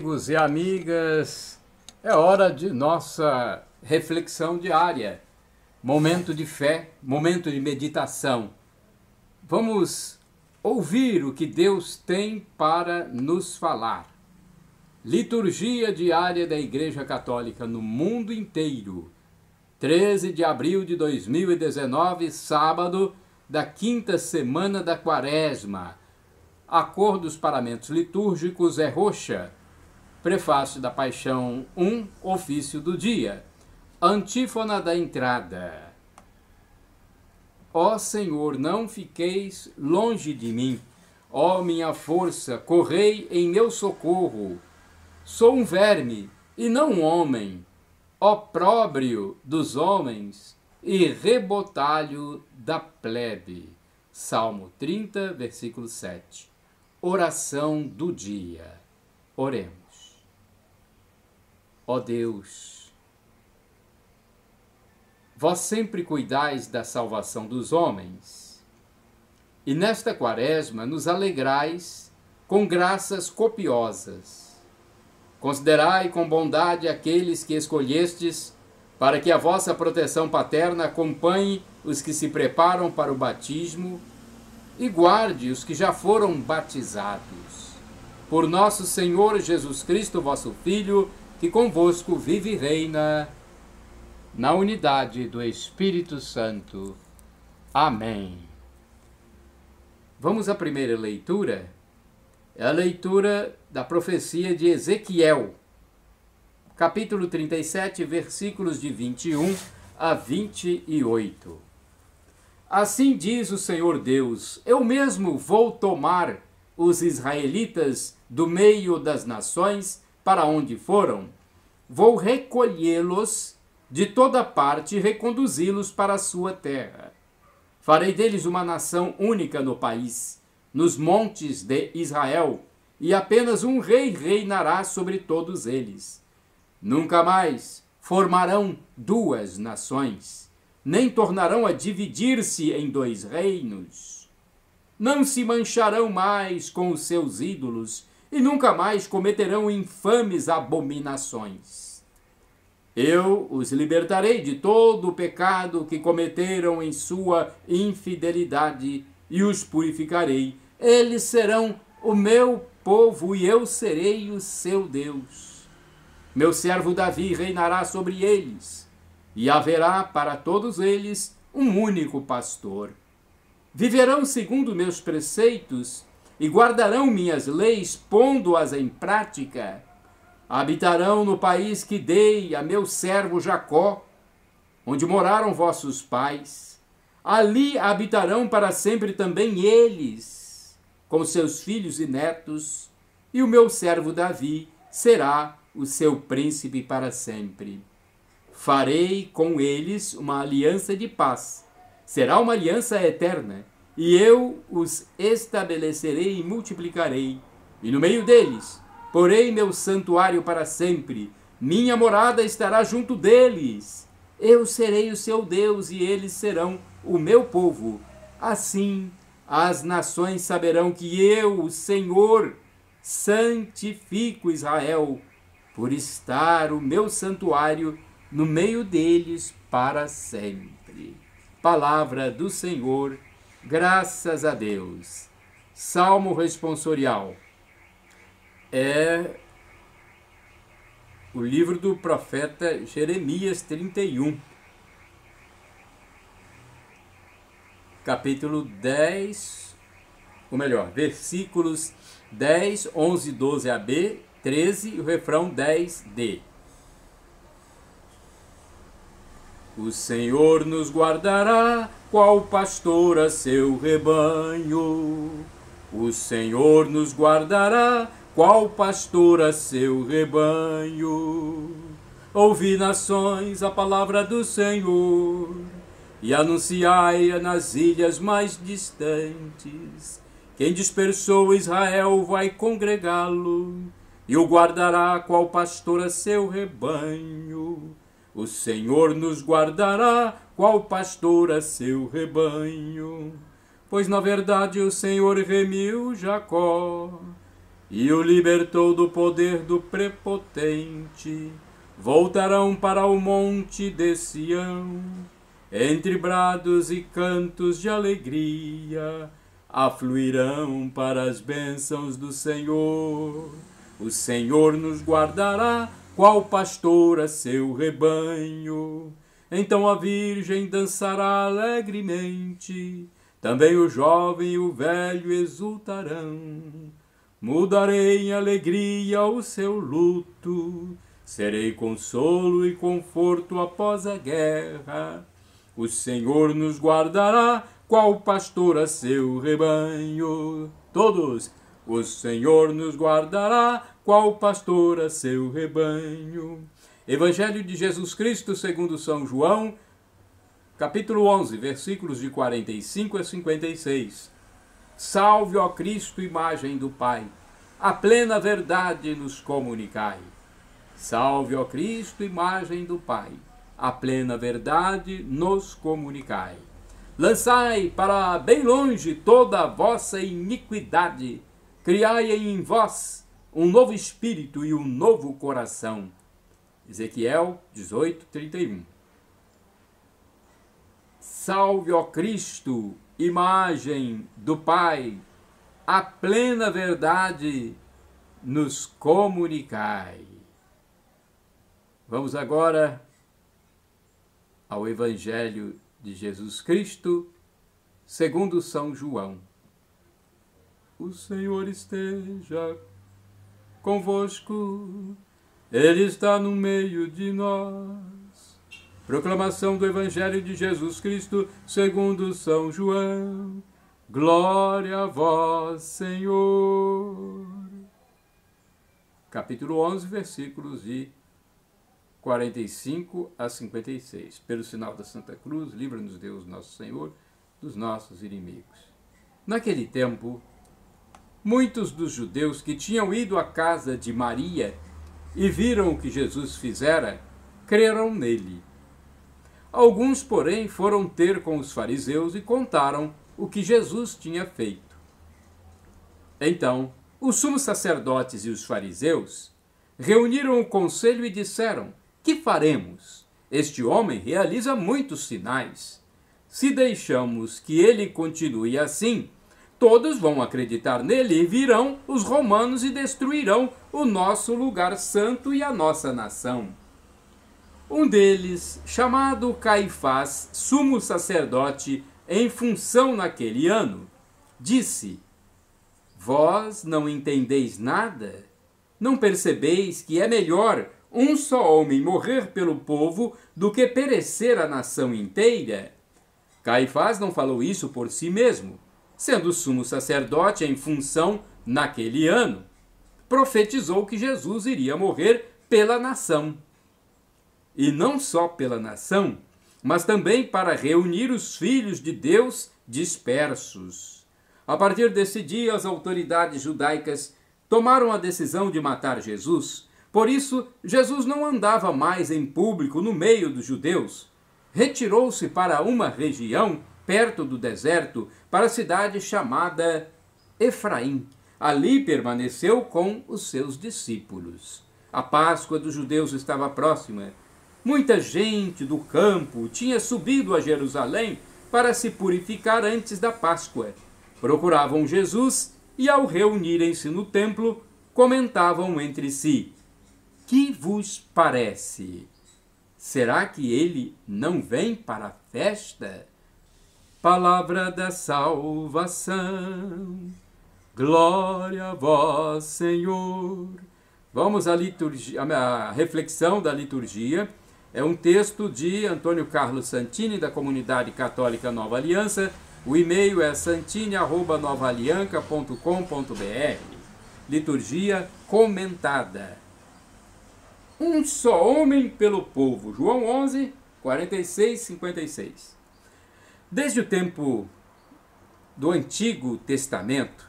Amigos e amigas, é hora de nossa reflexão diária, momento de fé, momento de meditação. Vamos ouvir o que Deus tem para nos falar. Liturgia diária da Igreja Católica no mundo inteiro, 13 de abril de 2019, sábado da quinta semana da Quaresma. A cor dos paramentos litúrgicos é roxa. Prefácio da Paixão 1, ofício do dia. Antífona da entrada. Ó Senhor, não fiqueis longe de mim. Ó minha força, correi em meu socorro. Sou um verme e não um homem, opróbrio dos homens e rebotalho da plebe. Salmo 30, versículo 7. Oração do dia. Oremos. Ó Deus, vós sempre cuidais da salvação dos homens, e nesta quaresma nos alegrais com graças copiosas. Considerai com bondade aqueles que escolhestes, para que a vossa proteção paterna acompanhe os que se preparam para o batismo e guarde os que já foram batizados. Por nosso Senhor Jesus Cristo, vosso Filho, que convosco vive e reina, na unidade do Espírito Santo. Amém. Vamos à primeira leitura? É a leitura da profecia de Ezequiel, capítulo 37, versículos de 21 a 28. Assim diz o Senhor Deus: eu mesmo vou tomar os israelitas do meio das nações para onde foram, vou recolhê-los de toda parte e reconduzi-los para a sua terra. Farei deles uma nação única no país, nos montes de Israel, e apenas um rei reinará sobre todos eles. Nunca mais formarão duas nações, nem tornarão a dividir-se em dois reinos. Não se mancharão mais com os seus ídolos, e nunca mais cometerão infames abominações. Eu os libertarei de todo o pecado que cometeram em sua infidelidade e os purificarei. Eles serão o meu povo e eu serei o seu Deus. Meu servo Davi reinará sobre eles, e haverá para todos eles um único pastor. Viverão segundo meus preceitos e guardarão minhas leis, pondo-as em prática. Habitarão no país que dei a meu servo Jacó, onde moraram vossos pais. Ali habitarão para sempre também eles, com seus filhos e netos, e o meu servo Davi será o seu príncipe para sempre. Farei com eles uma aliança de paz. Será uma aliança eterna. E eu os estabelecerei e multiplicarei, e no meio deles porei meu santuário para sempre. Minha morada estará junto deles. Eu serei o seu Deus, e eles serão o meu povo. Assim as nações saberão que eu, o Senhor, santifico Israel, por estar o meu santuário no meio deles para sempre. Palavra do Senhor. Graças a Deus. Salmo responsorial. É o livro do profeta Jeremias 31. Capítulo 10, ou melhor, versículos 10, 11, 12ab, 13 e o refrão 10d. O Senhor nos guardará, qual pastor a seu rebanho. O Senhor nos guardará, qual pastor a seu rebanho. Ouvi, nações, a palavra do Senhor, e anunciai-a nas ilhas mais distantes. Quem dispersou Israel vai congregá-lo, e o guardará, qual pastor a seu rebanho. O Senhor nos guardará, qual pastor a seu rebanho. Pois na verdade o Senhor remiu Jacó e o libertou do poder do prepotente. Voltarão para o monte de Sião, entre brados e cantos de alegria, afluirão para as bênçãos do Senhor. O Senhor nos guardará, qual pastor a seu rebanho. Então a virgem dançará alegremente, também o jovem e o velho exultarão. Mudarei em alegria o seu luto, serei consolo e conforto após a guerra. O Senhor nos guardará, qual pastor a seu rebanho. Todos. O Senhor nos guardará, qual pastor a seu rebanho. Evangelho de Jesus Cristo segundo São João, capítulo 11, versículos de 45 a 56. Salve, ó Cristo, imagem do Pai, a plena verdade nos comunicai. Salve, ó Cristo, imagem do Pai, a plena verdade nos comunicai. Lançai para bem longe toda a vossa iniquidade, criai em vós um novo espírito e um novo coração. Ezequiel 18, 31. Salve, ó Cristo, imagem do Pai, a plena verdade nos comunicai. Vamos agora ao Evangelho de Jesus Cristo, segundo São João. O Senhor esteja convosco, Ele está no meio de nós. Proclamação do Evangelho de Jesus Cristo, segundo São João. Glória a vós, Senhor. Capítulo 11, versículos de 45 a 56. Pelo sinal da Santa Cruz, livra-nos Deus, nosso Senhor, dos nossos inimigos. Naquele tempo, muitos dos judeus que tinham ido à casa de Maria e viram o que Jesus fizera, creram nele. Alguns, porém, foram ter com os fariseus e contaram o que Jesus tinha feito. Então, os sumos sacerdotes e os fariseus reuniram o conselho e disseram: que faremos? Este homem realiza muitos sinais. Se deixamos que ele continue assim, todos vão acreditar nele e virão os romanos e destruirão o nosso lugar santo e a nossa nação. Um deles, chamado Caifás, sumo sacerdote em função naquele ano, disse: vós não entendeis nada? Não percebeis que é melhor um só homem morrer pelo povo do que perecer a nação inteira? Caifás não falou isso por si mesmo, sendo sumo sacerdote em função naquele ano. Profetizou que Jesus iria morrer pela nação. E não só pela nação, mas também para reunir os filhos de Deus dispersos. A partir desse dia, as autoridades judaicas tomaram a decisão de matar Jesus. Por isso, Jesus não andava mais em público no meio dos judeus. Retirou-se para uma região perto do deserto, para a cidade chamada Efraim. Ali permaneceu com os seus discípulos. A Páscoa dos judeus estava próxima. Muita gente do campo tinha subido a Jerusalém para se purificar antes da Páscoa. Procuravam Jesus e, ao reunirem-se no templo, comentavam entre si: que vos parece? Será que ele não vem para a festa? Palavra da salvação. Glória a vós, Senhor. Vamos à liturgia, à reflexão da liturgia. É um texto de Antônio Carlos Santini, da Comunidade Católica Nova Aliança. O e-mail é santini@novaalianca.com.br. Liturgia comentada. Um só homem pelo povo. João 11, 46, 56. Desde o tempo do Antigo Testamento,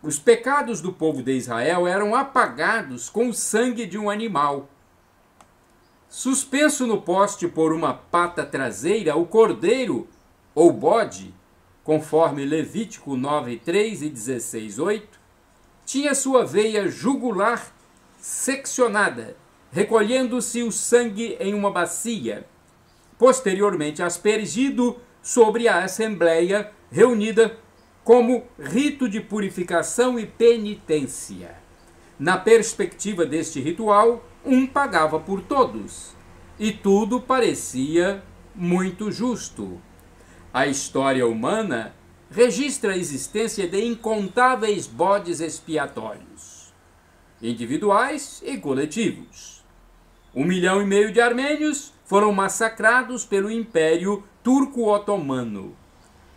os pecados do povo de Israel eram apagados com o sangue de um animal. Suspenso no poste por uma pata traseira, o cordeiro ou bode, conforme Levítico 9:3 e 16:8, tinha sua veia jugular seccionada, recolhendo-se o sangue em uma bacia, posteriormente aspergido sobre a assembleia reunida como rito de purificação e penitência. Na perspectiva deste ritual, um pagava por todos, e tudo parecia muito justo. A história humana registra a existência de incontáveis bodes expiatórios, individuais e coletivos. 1,5 milhão de armênios foram massacrados pelo Império Turco-Otomano.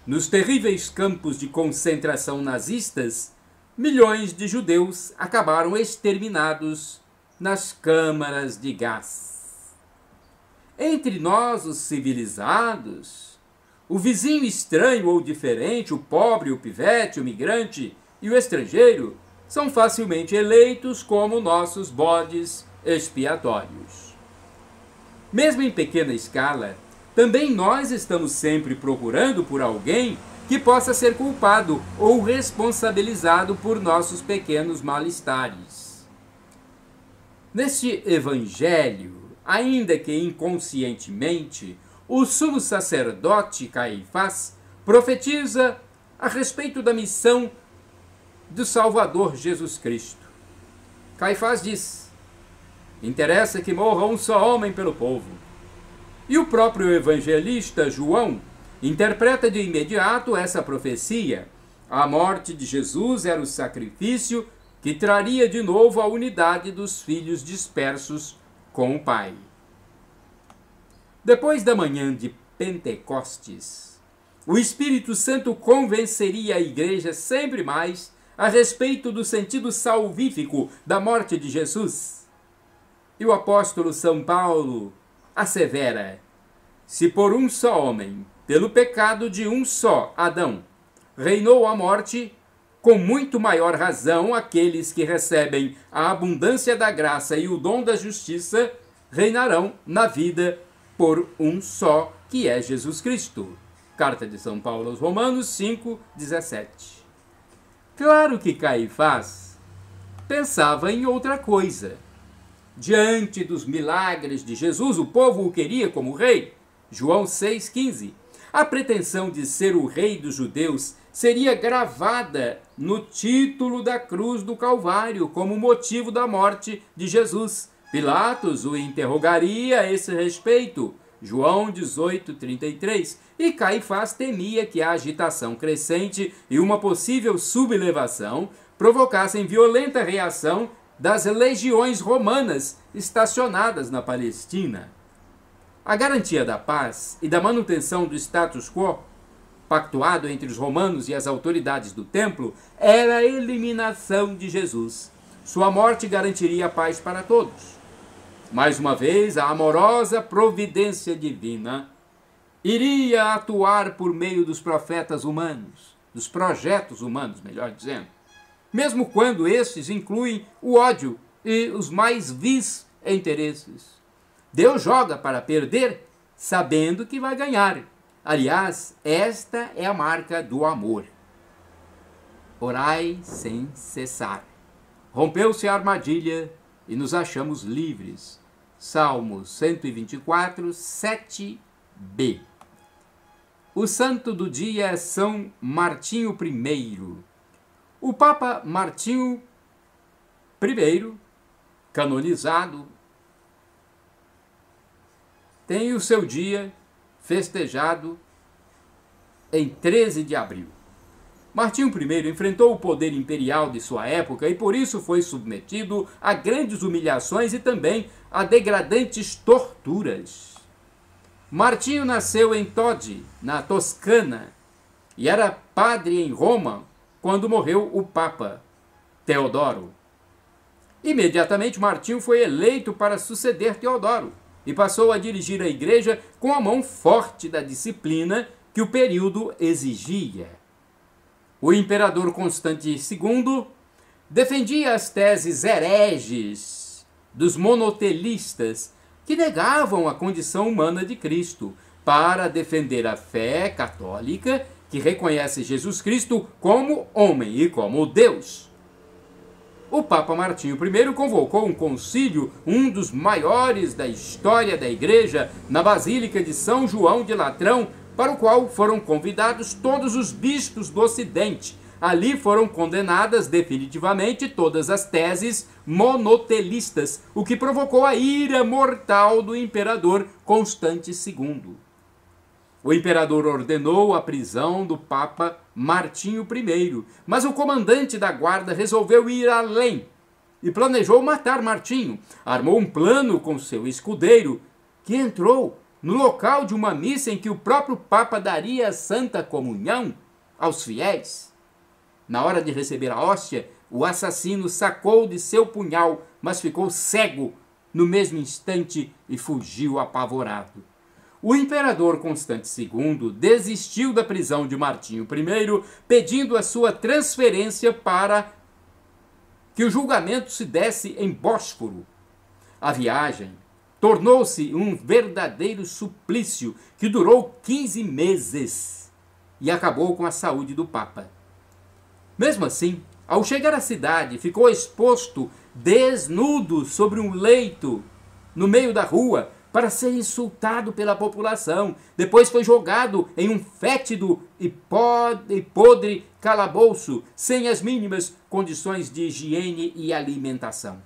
Nos terríveis campos de concentração nazistas, milhões de judeus acabaram exterminados nas câmaras de gás. Entre nós, os civilizados, o vizinho estranho ou diferente, o pobre, o pivete, o migrante e o estrangeiro são facilmente eleitos como nossos bodes expiatórios. Mesmo em pequena escala, também nós estamos sempre procurando por alguém que possa ser culpado ou responsabilizado por nossos pequenos malestares. Neste evangelho, ainda que inconscientemente, o sumo sacerdote Caifás profetiza a respeito da missão do Salvador Jesus Cristo. Caifás diz: interessa que morra um só homem pelo povo. E o próprio evangelista João interpreta de imediato essa profecia. A morte de Jesus era o sacrifício que traria de novo a unidade dos filhos dispersos com o Pai. Depois da manhã de Pentecostes, o Espírito Santo convenceria a igreja sempre mais a respeito do sentido salvífico da morte de Jesus. E o apóstolo São Paulo assevera: se por um só homem, pelo pecado de um só, Adão, reinou a morte, com muito maior razão aqueles que recebem a abundância da graça e o dom da justiça reinarão na vida por um só, que é Jesus Cristo. Carta de São Paulo aos Romanos 5:17. Claro que Caifás pensava em outra coisa. Diante dos milagres de Jesus, o povo o queria como rei. João 6,15. A pretensão de ser o rei dos judeus seria gravada no título da cruz do Calvário como motivo da morte de Jesus. Pilatos o interrogaria a esse respeito. João 18,33. E Caifás temia que a agitação crescente e uma possível sublevação provocassem violenta reação das legiões romanas estacionadas na Palestina. A garantia da paz e da manutenção do status quo, pactuado entre os romanos e as autoridades do templo, era a eliminação de Jesus. Sua morte garantiria a paz para todos. Mais uma vez, a amorosa providência divina iria atuar por meio dos profetas humanos, dos projetos humanos, melhor dizendo, mesmo quando estes incluem o ódio e os mais vis interesses. Deus joga para perder, sabendo que vai ganhar. Aliás, esta é a marca do amor. Orai sem cessar. Rompeu-se a armadilha e nos achamos livres. Salmo 124, 7b. O santo do dia é São Martinho I. O Papa Martinho I, canonizado, tem o seu dia festejado em 13 de abril. Martinho I enfrentou o poder imperial de sua época e por isso foi submetido a grandes humilhações e também a degradantes torturas. Martinho nasceu em Todi, na Toscana, e era padre em Roma quando morreu o Papa Teodoro. Imediatamente Martinho foi eleito para suceder Teodoro e passou a dirigir a igreja com a mão forte da disciplina que o período exigia. O imperador Constante II defendia as teses hereges dos monotelistas que negavam a condição humana de Cristo para defender a fé católica que reconhece Jesus Cristo como homem e como Deus. o Papa Martinho I convocou um concílio, um dos maiores da história da Igreja, na Basílica de São João de Latrão, para o qual foram convidados todos os bispos do Ocidente. Ali foram condenadas definitivamente todas as teses monotelistas, o que provocou a ira mortal do imperador Constante II. O imperador ordenou a prisão do Papa Martinho I, mas o comandante da guarda resolveu ir além e planejou matar Martinho. Armou um plano com seu escudeiro, que entrou no local de uma missa em que o próprio Papa daria a Santa Comunhão aos fiéis. Na hora de receber a hóstia, o assassino sacou de seu punhal, mas ficou cego no mesmo instante e fugiu apavorado. O imperador Constante II desistiu da prisão de Martinho I, pedindo a sua transferência para que o julgamento se desse em Bósforo. A viagem tornou-se um verdadeiro suplício que durou 15 meses e acabou com a saúde do Papa. Mesmo assim, ao chegar à cidade, ficou exposto desnudo sobre um leito no meio da rua, para ser insultado pela população. Depois foi jogado em um fétido e podre calabouço, sem as mínimas condições de higiene e alimentação.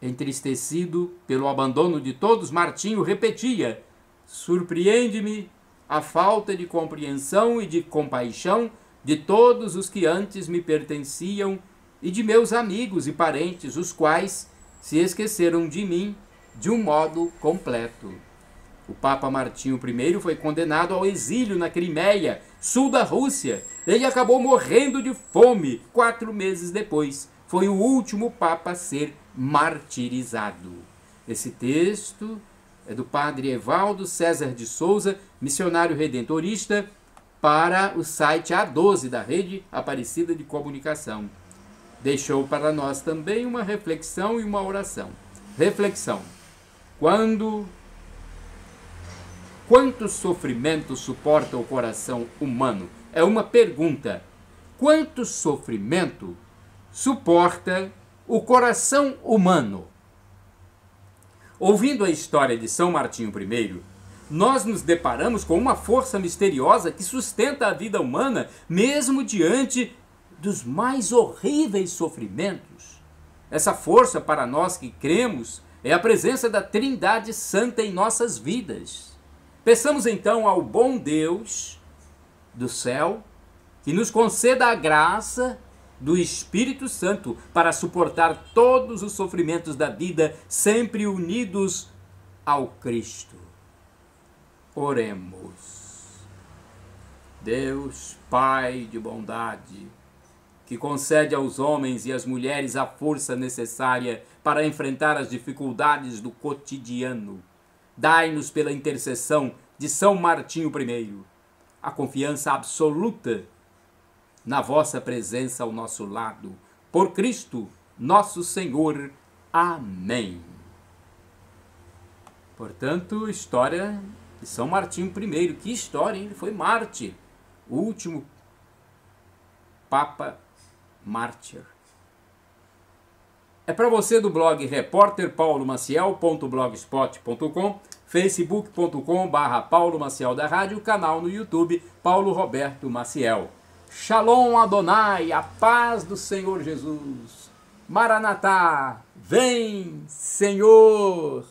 Entristecido pelo abandono de todos, Martinho repetia: surpreende-me a falta de compreensão e de compaixão de todos os que antes me pertenciam e de meus amigos e parentes, os quais se esqueceram de mim de um modo completo. O Papa Martinho I foi condenado ao exílio na Crimeia, sul da Rússia. Ele acabou morrendo de fome 4 meses depois. Foi o último Papa a ser martirizado. Esse texto é do padre Evaldo César de Souza, missionário redentorista, para o site A12 da Rede Aparecida de Comunicação. Deixou para nós também uma reflexão e uma oração. Reflexão. Quanto sofrimento suporta o coração humano? É uma pergunta. Quanto sofrimento suporta o coração humano? Ouvindo a história de São Martinho I, nós nos deparamos com uma força misteriosa que sustenta a vida humana mesmo diante dos mais horríveis sofrimentos. Essa força, para nós que cremos, é a presença da Trindade Santa em nossas vidas. Peçamos então ao bom Deus do céu que nos conceda a graça do Espírito Santo para suportar todos os sofrimentos da vida, sempre unidos ao Cristo. Oremos. Deus, Pai de bondade, que concede aos homens e às mulheres a força necessária para enfrentar as dificuldades do cotidiano, dai-nos pela intercessão de São Martinho I a confiança absoluta na vossa presença ao nosso lado. Por Cristo, nosso Senhor. Amém. Portanto, história de São Martinho I. Que história, hein? Ele foi mártir. O último Papa mártir. É para você do blog repórterpaulomaciel.blogspot.com, facebook.com/Paulo Maciel da Rádio, canal no YouTube Paulo Roberto Maciel. Shalom Adonai, a paz do Senhor Jesus. Maranatá, vem Senhor.